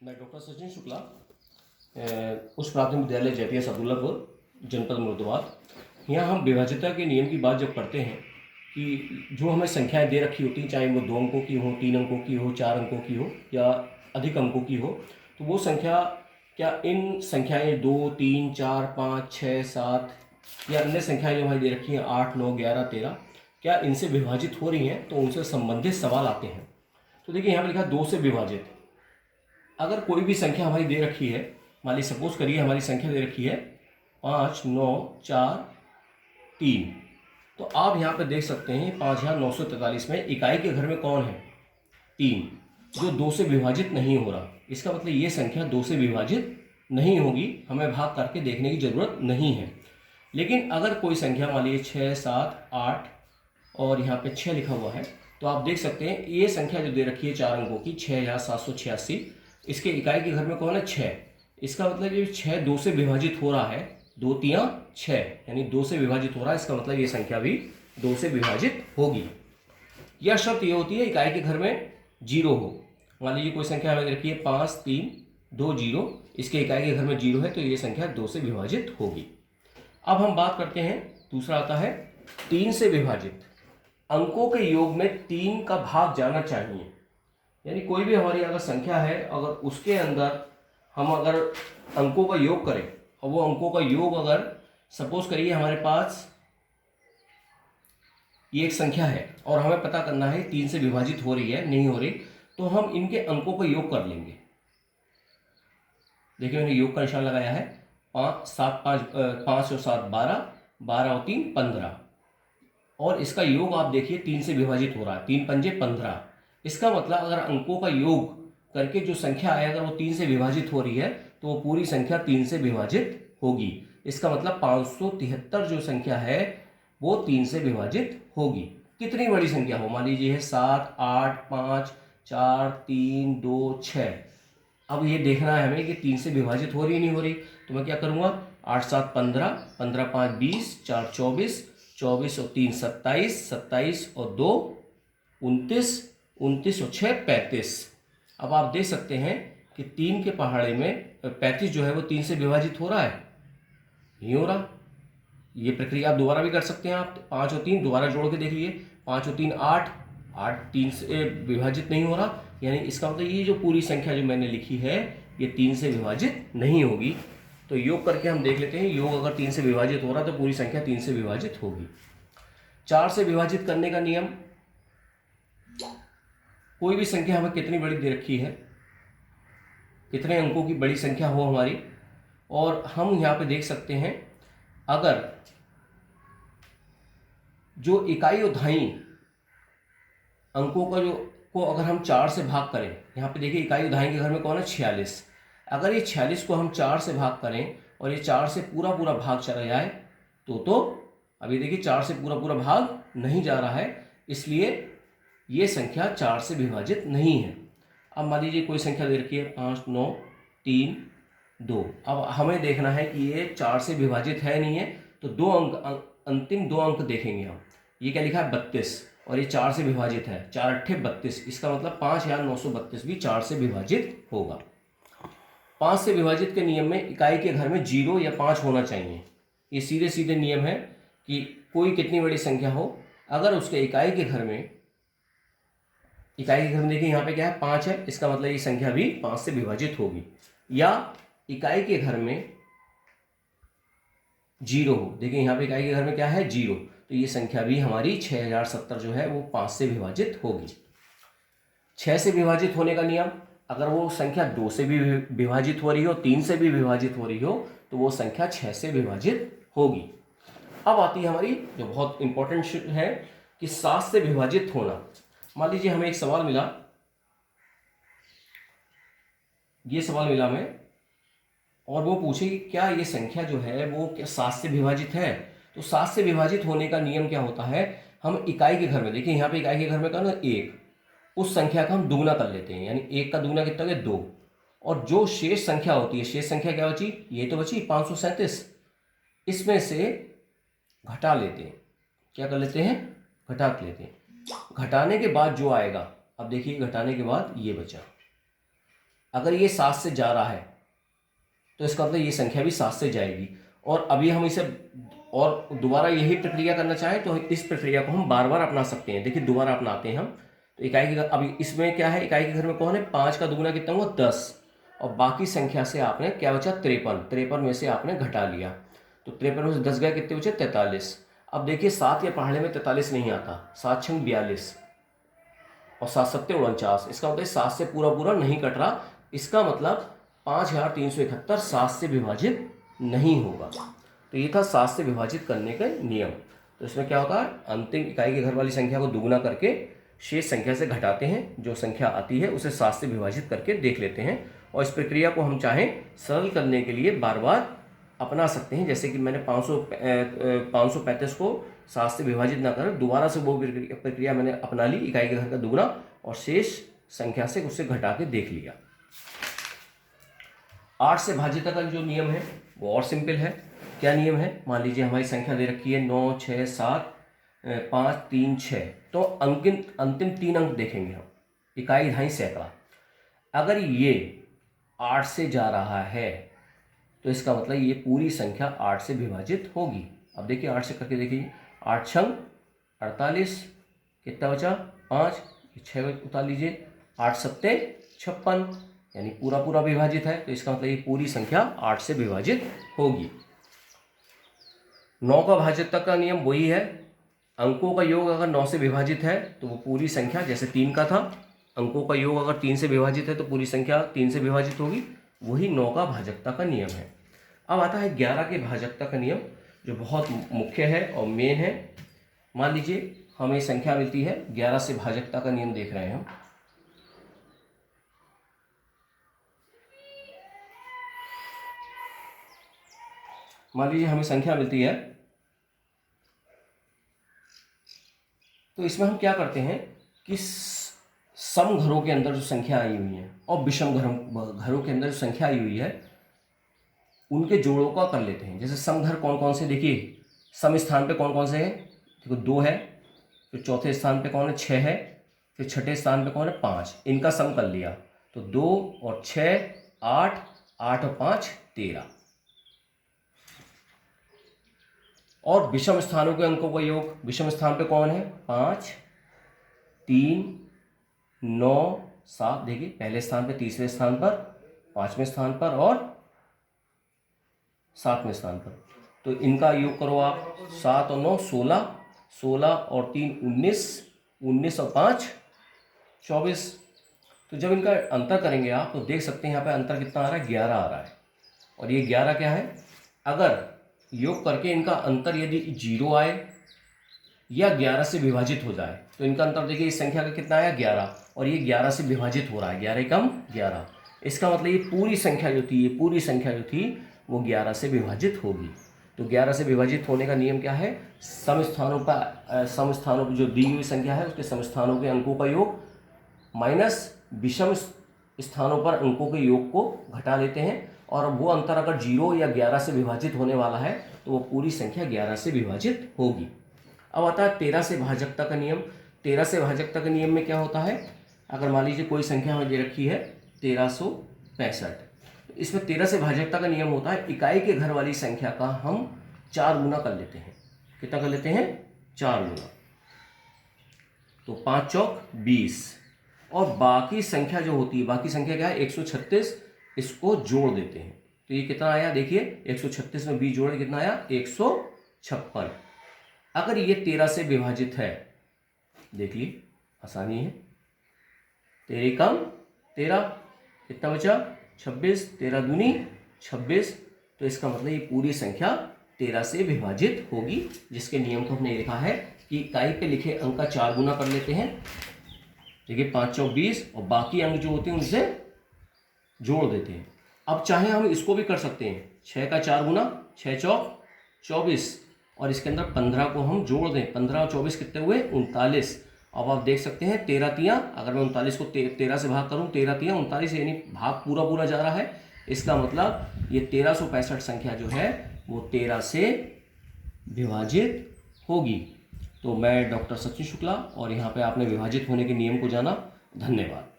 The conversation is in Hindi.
मैं डॉक्टर सचिन शुक्ला, उच्च प्राथमिक विद्यालय JPS अब्दुल्लापुर, जनपद मुर्दाबाद। यहाँ हम विभाज्यता के नियम की बात जब करते हैं कि जो हमें संख्याएं दे रखी होती हैं, चाहे वो 2 अंकों की हो, 3 अंकों की हो, 4 अंकों की हो या अधिक अंकों की हो, तो वो संख्या क्या इन संख्याएं 2, 3, 4, 5, 6, 7 या अन्य संख्याएं जो हमें दे रखी हैं 8, 9, 11, 13, क्या इनसे विभाजित हो रही हैं? तो उनसे संबंधित सवाल आते हैं। तो देखिए यहाँ पर लिखा 2 से विभाजित। अगर कोई भी संख्या हमारी दे रखी है, मान ली सपोज करिए हमारी संख्या दे रखी है 5, 9, 4, 3, तो आप यहाँ पे देख सकते हैं 5943 में इकाई के घर में कौन है? 3, जो 2 से विभाजित नहीं हो रहा। इसका मतलब ये संख्या 2 से विभाजित नहीं होगी, हमें भाग करके देखने की जरूरत नहीं है। लेकिन अगर कोई संख्या मान लीजिए 6, 7, 8 और यहाँ पे 6 लिखा हुआ है, तो आप देख सकते हैं ये संख्या जो दे रखी है 4 अंकों की 6786, इसके इकाई के घर में कौन है? 6। इसका मतलब ये 6 2 से विभाजित हो रहा है, 2 तियां 6, यानी 2 से विभाजित हो रहा है। इसका मतलब ये संख्या भी 2 से विभाजित होगी। यह शर्त ये होती है इकाई के घर में 0 हो। मान लीजिए कोई संख्या हमें रखी है 5, 3, 2, 0, इसके इकाई के घर में 0 है, तो ये संख्या 2 से विभाजित होगी। अब हम बात करते हैं, दूसरा आता है 3 से विभाजित। अंकों के योग में 3 का भाग जाना चाहिए। यानी कोई भी हमारी अगर संख्या है, अगर उसके अंदर हम अगर अंकों का योग करें और वो अंकों का योग अगर सपोज करिए हमारे पास ये एक संख्या है और हमें पता करना है 3 से विभाजित हो रही है नहीं हो रही, तो हम इनके अंकों का योग कर लेंगे। देखिए मैंने योग का निशान लगाया है। 5 और 7 12, 12 और 3 15, और इसका योग आप देखिए 3 से विभाजित हो रहा है, 3 पंजे 15। इसका मतलब अगर अंकों का योग करके जो संख्या है अगर वो 3 से विभाजित हो रही है, तो वो पूरी संख्या 3 से विभाजित होगी। इसका मतलब 573 जो संख्या है वो 3 से विभाजित होगी। कितनी बड़ी संख्या हो, मान लीजिए 7, 8, 5, 4, 3, 2, 6। अब ये देखना है हमें कि 3 से विभाजित हो रही नहीं हो रही, तो मैं क्या करूँगा, 8, 7, 15, 15, 5, 20, 4, 24, 24 और 3 27, 27 और 2 29, 29 और 6 35। अब आप देख सकते हैं कि 3 के पहाड़े में 35 जो है वो 3 से विभाजित हो रहा है, नहीं हो रहा। ये प्रक्रिया आप दोबारा भी कर सकते हैं। आप 5 और 3 दोबारा जोड़ के देख लीजिए, 5 और 3 8, 8 3 से विभाजित नहीं हो रहा। यानी इसका मतलब ये जो पूरी संख्या जो मैंने लिखी है ये 3 से विभाजित नहीं होगी। तो योग करके हम देख लेते हैं, योग अगर 3 से विभाजित हो रहा तो पूरी संख्या 3 से विभाजित होगी। 4 से विभाजित करने का नियम, कोई भी संख्या हमें कितनी बड़ी दे रखी है, कितने अंकों की बड़ी संख्या हो हमारी, और हम यहाँ पे देख सकते हैं अगर जो इकाई और दहाई अंकों का को अगर हम 4 से भाग करें, यहाँ पे देखिए इकाई और दहाई के घर में कौन है? 46। अगर ये 46 को हम 4 से भाग करें और ये 4 से पूरा पूरा भाग चला जाए तो अभी देखिए 4 से पूरा पूरा भाग नहीं जा रहा है, इसलिए ये संख्या 4 से विभाजित नहीं है। अब मान लीजिए कोई संख्या दे रखी है 5, 9, 3, 2। अब हमें देखना है कि ये 4 से विभाजित है नहीं है, तो 2 अंक, अंतिम 2 अंक देखेंगे हम। ये क्या लिखा है? 32, और ये 4 से विभाजित है, 4 अट्ठे 32। इसका मतलब 5932 भी 4 से विभाजित होगा। 5 से विभाजित के नियम में इकाई के घर में 0 या 5 होना चाहिए। ये सीधे सीधे नियम है कि कोई कितनी बड़ी संख्या हो, अगर उसके इकाई के घर में देखिए यहाँ पे क्या है? 5 है, इसका मतलब ये संख्या भी 5 से विभाजित होगी। या इकाई के घर में 0 हो, देखिए यहाँ पे इकाई के घर में क्या है? 0, तो ये संख्या भी हमारी 6070 जो है वो 5 से विभाजित होगी। 6 से विभाजित होने का नियम, अगर वो संख्या 2 से भी विभाजित हो रही हो, 3 से भी विभाजित हो रही हो, तो वो संख्या 6 से विभाजित होगी। अब आती है हमारी जो बहुत इंपॉर्टेंट है कि 7 से विभाजित होना। मान लीजिए हमें एक सवाल मिला, ये सवाल मिला हमें, और वो पूछे कि क्या ये संख्या जो है वो क्या 7 से विभाजित है? तो 7 से विभाजित होने का नियम क्या होता है, हम इकाई के घर में, देखिए यहाँ पे इकाई के घर में कहना 1, उस संख्या का हम दुगना कर लेते हैं, यानी 1 का दुगना कितना है? 2, और जो शेष संख्या होती है, शेष संख्या क्या बची? ये तो बची 537, इसमें से घटा लेते हैं। क्या कर लेते हैं? घटा लेते हैं। घटाने के बाद जो आएगा, अब देखिए घटाने के बाद ये बचा, अगर ये 7 से जा रहा है तो इसका मतलब ये संख्या भी 7 से जाएगी। और अभी हम इसे और दोबारा यही प्रक्रिया करना चाहें तो इस प्रक्रिया को हम बार बार अपना सकते हैं। देखिए दोबारा अपनाते हैं हम। तो इकाई के घर, अभी इसमें क्या है, इकाई के घर में कौन है, 5 का दुगुना कितना हुआ 10, और बाकी संख्या से आपने क्या बचा 53 में से आपने घटा लिया। तो 53 में से 10 गए, कितने बचे 43। अब देखिए 7 या पहाड़े में 43 नहीं आता, 7 छंग 42 और 7 सत्ते 49। इसका मतलब 7 से पूरा पूरा नहीं कट रहा। इसका मतलब 5371 7 से विभाजित नहीं होगा। तो ये था 7 से विभाजित करने का नियम। तो इसमें क्या होता है, अंतिम इकाई के घर वाली संख्या को दुगुना करके शेष संख्या से घटाते हैं, जो संख्या आती है उसे 7 से विभाजित करके देख लेते हैं। और इस प्रक्रिया को हम चाहें सरल करने के लिए बार बार अपना सकते हैं। जैसे कि मैंने 535 को 7 से विभाजित ना कर दोबारा से वो प्रक्रिया मैंने अपना ली, इकाई के घर का दुगुना और शेष संख्या से उसे घटा के देख लिया। 8 से भाज्यता का जो नियम है वो और सिंपल है। क्या नियम है, मान लीजिए हमारी संख्या दे रखी है 9, 6, 7, 5, 3, 6। तो अंतिम 3 अंक देखेंगे हम, इकाई, दहाई, सैकड़ा। अगर ये 8 से जा रहा है तो इसका मतलब ये पूरी संख्या 8 से विभाजित होगी। अब देखिए 8 से करके देखिए, 8 छंग 48, कितना बचा 5, 6 उतार लीजिए, 8 सत्ते 56, यानी पूरा पूरा विभाजित है। तो इसका मतलब ये पूरी संख्या 8 से विभाजित होगी। 9 का भाज्यता का नियम वही है, अंकों का योग अगर 9 से विभाजित है तो वो पूरी संख्या, जैसे 3 का था, अंकों का योग अगर 3 से विभाजित है तो पूरी संख्या 3 से विभाजित होगी। वही 9 का भाजकता का नियम है। अब आता है 11 के भाजकता का नियम, जो बहुत मुख्य है और मेन है। मान लीजिए हमें संख्या मिलती है 11 से भाजकता का नियम देख रहे हैं हम। मान लीजिए हमें संख्या मिलती है, तो इसमें हम क्या करते हैं कि सम घरों के अंदर जो संख्या आई हुई है और विषम घरों के अंदर जो संख्या आई हुई है उनके जोड़ों का कर लेते हैं। जैसे सम घर कौन कौन से, देखिए सम स्थान पे कौन कौन से हैं, देखो 2 है, फिर चौथे स्थान पे कौन है 6 है, फिर छठे स्थान पे कौन है 5। इनका सम कर लिया तो 2 और 6 8, 8 और 5 13। और विषम स्थानों के अंकों का योग, विषम स्थान पे कौन है 5, 3, 9, 7। देखिए पहले स्थान पे, तीसरे स्थान पर, 5वें स्थान पर और 7वें स्थान पर। तो इनका योग करो आप, 7 और 9 16, 16 और 3 19, 19 और 5 24। तो जब इनका अंतर करेंगे आप तो देख सकते हैं यहाँ पे अंतर कितना आ रहा है, 11 आ रहा है। और ये 11 क्या है, अगर योग करके इनका अंतर यदि 0 आए या 11 से विभाजित हो जाए तो इनका अंतर देखिए इस संख्या का कितना आया 11, और ये 11 से विभाजित हो रहा है, 11 कम 11। इसका मतलब ये पूरी संख्या जो थी, ये पूरी संख्या जो थी वो 11 से विभाजित होगी। तो 11 से विभाजित होने का नियम क्या है, सम स्थानों पर जो दी हुई संख्या है उसके समस्थानों के अंकों का योग माइनस विषम स्थानों पर अंकों के योग को घटा लेते हैं। और वो अंतर अगर 0 या 11 से विभाजित होने वाला है तो वो पूरी संख्या 11 से विभाजित होगी। अब आता है 13 से भाजकता का नियम। 13 से भाजकता के नियम में क्या होता है, अगर मान लीजिए कोई संख्या हमें दे रखी है 1365, तो इसमें 13 से भाजकता का नियम होता है, इकाई के घर वाली संख्या का हम 4 गुना कर लेते हैं। कितना कर लेते हैं, 4 गुना। तो 5 चौक 20, और बाकी संख्या जो होती है, बाकी संख्या क्या है 136, इसको जोड़ देते हैं। तो ये कितना आया, देखिए 136 में 20 जोड़े कितना आया 156। अगर ये 13 से विभाजित है, देख ली आसानी है, 13 कम 13, कितना बचा 26, 13 दूनी 26। तो इसका मतलब ये पूरी संख्या 13 से विभाजित होगी, जिसके नियम को हमने लिखा है कि इकाई पे लिखे अंक का 4 गुना कर लेते हैं। देखिए 5 चौक 20, और बाकी अंक जो होते हैं उनसे जोड़ देते हैं। अब चाहे हम इसको भी कर सकते हैं, 6 का 4 गुना, 6 चौक 24, और इसके अंदर 15 को हम जोड़ दें। 15 और 24 कितने हुए 39। अब आप देख सकते हैं 13 तियाँ, अगर मैं 39 को 13 से भाग करूं, 13 तियाँ 39, यानी भाग पूरा पूरा जा रहा है। इसका मतलब ये 1365 संख्या जो है वो 13 से विभाजित होगी। तो मैं डॉक्टर सचिन शुक्ला, और यहाँ पे आपने विभाजित होने के नियम को जाना। धन्यवाद।